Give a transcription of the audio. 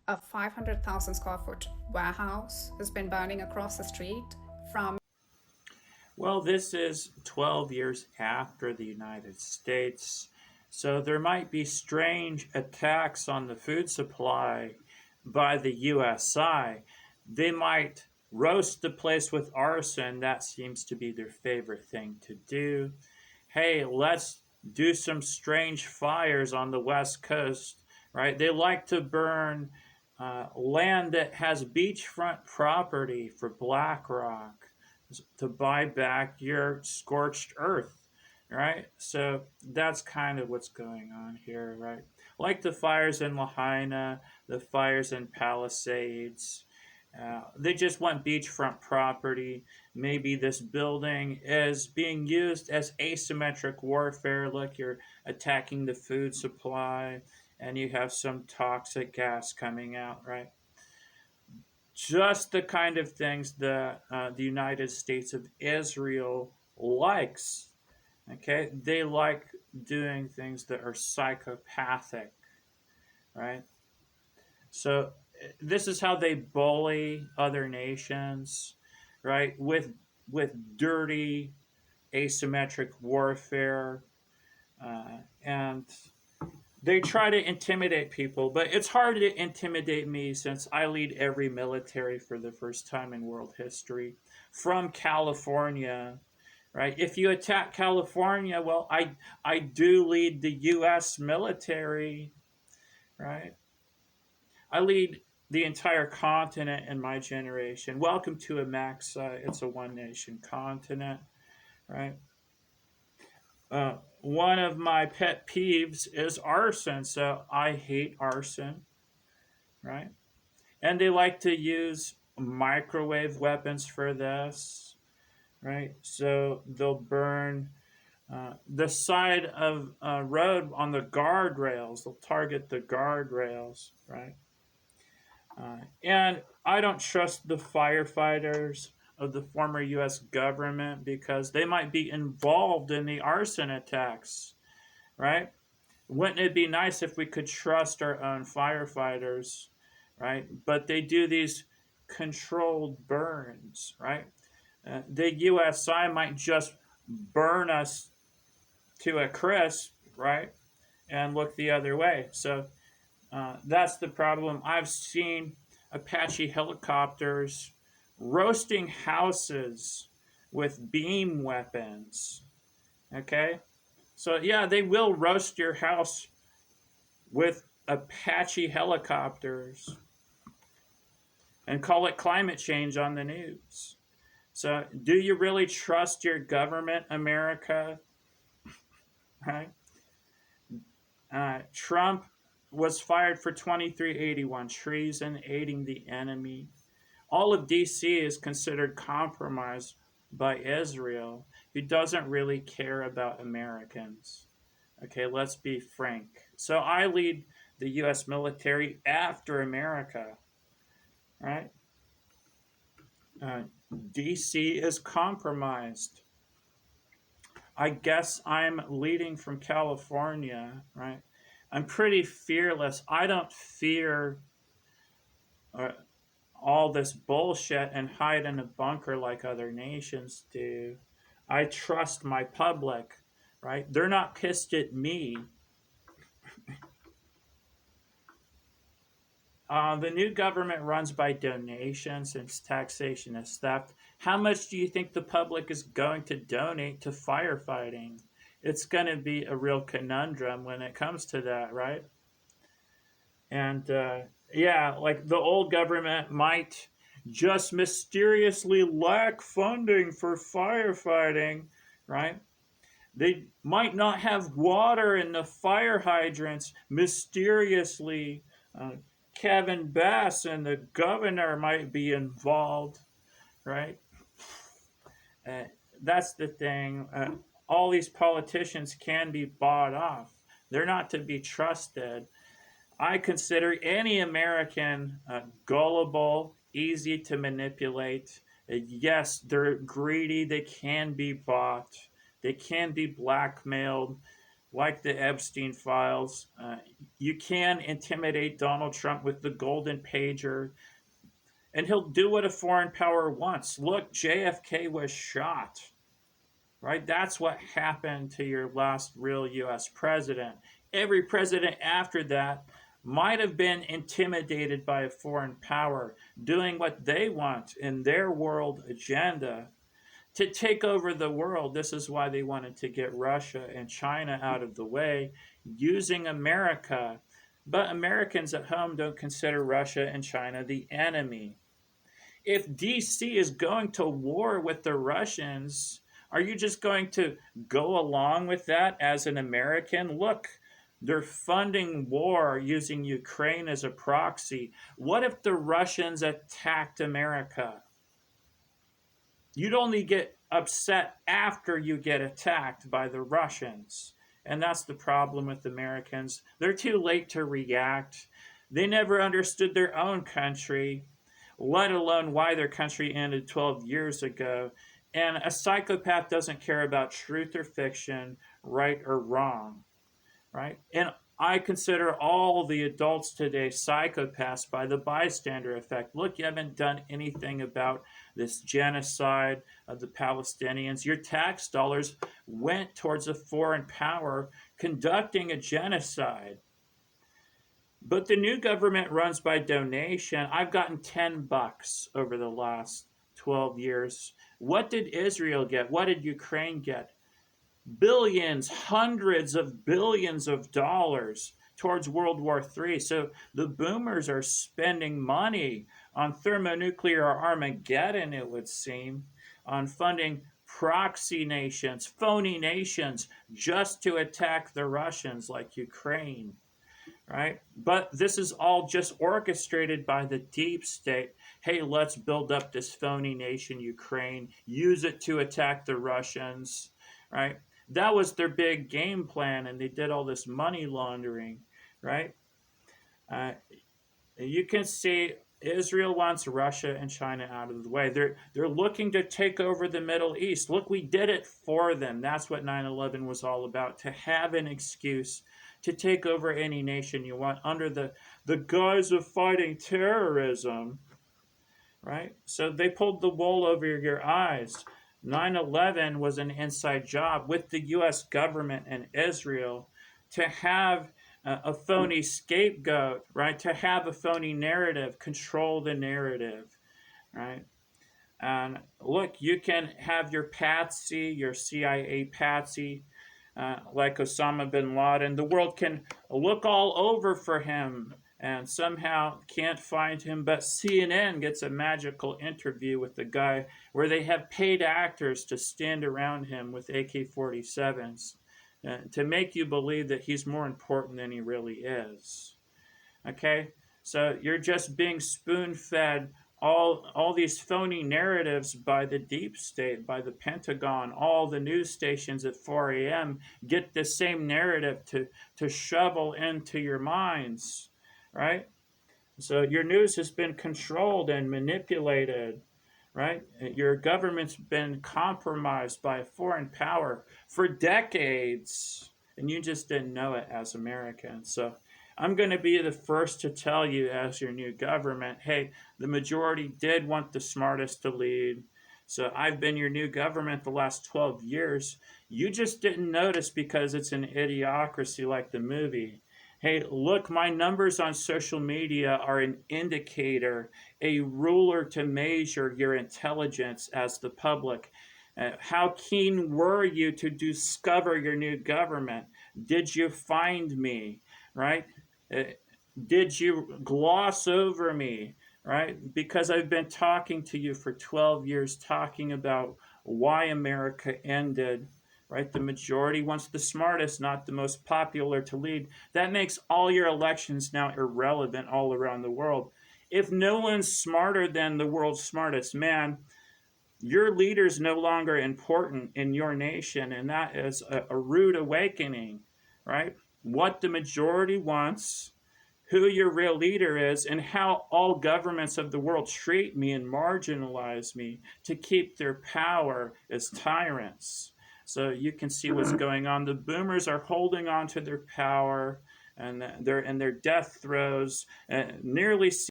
a 500,000 square foot warehouse has been burning across the street from. Well, this is 12 years after the United States, so there might be strange attacks on the food supply by the USI. They might roast the place with arson. That seems to be their favorite thing to do. Hey, let's do some strange fires on the West Coast, right? They like to burn land that has beachfront property for BlackRock to buy back your scorched earth, right? So that's kind of what's going on here, right? Like the fires in Lahaina, the fires in Palisades. They just want beachfront property. Maybe this building is being used as asymmetric warfare, like you're attacking the food supply and you have some toxic gas coming out, right? Just the kind of things that the United States of Israel likes. Okay, they like doing things that are psychopathic, right? So this is how they bully other nations, right? With dirty asymmetric warfare, and they try to intimidate people, but it's hard to intimidate me since I lead every military for the first time in world history from California, right? If you attack California, well, I do lead the U.S. military, right? I lead the entire continent in my generation. Welcome to Amaxa. It's a one nation continent, right? One of my pet peeves is arson, so I hate arson, right? And they like to use microwave weapons for this, right? So they'll burn the side of a road on the guardrails. They'll target the guardrails, right? And I don't trust the firefighters of the former U.S. government because they might be involved in the arson attacks, right? Wouldn't it be nice if we could trust our own firefighters, right? But they do these controlled burns, right? The USI might just burn us to a crisp, right? And look the other way. So that's the problem. I've seen Apache helicopters roasting houses with beam weapons. Okay? So, yeah, they will roast your house with Apache helicopters and call it climate change on the news. So, do you really trust your government, America? Right? Trump was fired for 2381, treason, aiding the enemy. All of DC is considered compromised by Israel, who doesn't really care about Americans. Okay, let's be frank. So I lead the US military after America, right? Uh, DC is compromised. I guess I'm leading from California, right? I'm pretty fearless. I don't fear uh, all this bullshit and hide in a bunker like other nations do. I trust my public, right? They're not pissed at me. The new government runs by donation since taxation is theft. How much do you think the public is going to donate to firefighting? It's going to be a real conundrum when it comes to that, right? And yeah, like the old government might just mysteriously lack funding for firefighting, right? They might not have water in the fire hydrants mysteriously. Kevin Bass and the governor might be involved, right? Uh, that's the thing. All these politicians can be bought off. They're not to be trusted. I consider any American gullible, easy to manipulate. Yes, they're greedy. They can be bought. They can be blackmailed. like the Epstein files. You can intimidate Donald Trump with the golden pager, and he'll do what a foreign power wants. Look, JFK was shot, right? That's what happened to your last real US president. Every president after that might have been intimidated by a foreign power doing what they want in their world agenda to take over the world. This is why they wanted to get Russia and China out of the way using America. But Americans at home don't consider Russia and China the enemy. If DC is going to war with the Russians, are you just going to go along with that as an American? Look, they're funding war using Ukraine as a proxy. What if the Russians attacked America? You'd only get upset after you get attacked by the Russians. And that's the problem with Americans. They're too late to react. They never understood their own country, let alone why their country ended 12 years ago. And a psychopath doesn't care about truth or fiction, right or wrong, right? And I consider all the adults today psychopaths by the bystander effect. Look, you haven't done anything about this genocide of the Palestinians. Your tax dollars went towards a foreign power conducting a genocide. But the new government runs by donation. I've gotten $10 over the last 12 years. What did Israel get? What did Ukraine get? Billions, hundreds of billions of dollars towards World War III. So the boomers are spending money on thermonuclear Armageddon, it would seem, on funding proxy nations, phony nations, just to attack the Russians like Ukraine, right? But this is all just orchestrated by the deep state. Hey, let's build up this phony nation, Ukraine, use it to attack the Russians, right? That was their big game plan, and they did all this money laundering, right? You can see Israel wants Russia and China out of the way. They're looking to take over the Middle East. Look, we did it for them. That's what 9/11 was all about, to have an excuse to take over any nation you want under the guise of fighting terrorism, right? So they pulled the wool over your eyes. 9/11 was an inside job with the U.S. government and Israel to have a phony scapegoat, right? To have a phony narrative, control the narrative, right? And look, you can have your patsy, your CIA patsy, like Osama bin Laden. The world can look all over for him and somehow can't find him, but CNN gets a magical interview with the guy where they have paid actors to stand around him with AK-47s to make you believe that he's more important than he really is. Okay? So you're just being spoon-fed all these phony narratives by the deep state, by the Pentagon. All the news stations at 4 a.m. get the same narrative to shovel into your minds, right? So your news has been controlled and manipulated, right? Your government's been compromised by a foreign power for decades, and you just didn't know it as Americans. So I'm going to be the first to tell you, as your new government, hey, the majority did want the smartest to lead. So I've been your new government the last 12 years. You just didn't notice because it's an idiocracy like the movie. Hey, look, my numbers on social media are an indicator, a ruler to measure your intelligence as the public. How keen were you to discover your new government? Did you find me, right? Did you gloss over me, right? Because I've been talking to you for 12 years, talking about why America ended, right? The majority wants the smartest, not the most popular to lead. That makes all your elections now irrelevant all around the world. If no one's smarter than the world's smartest man, your leader's no longer important in your nation, and that is a rude awakening, right? What the majority wants, who your real leader is, and how all governments of the world treat me and marginalize me to keep their power as tyrants. So you can see what's going on. The boomers are holding on to their power, and they're in their death throes, nearly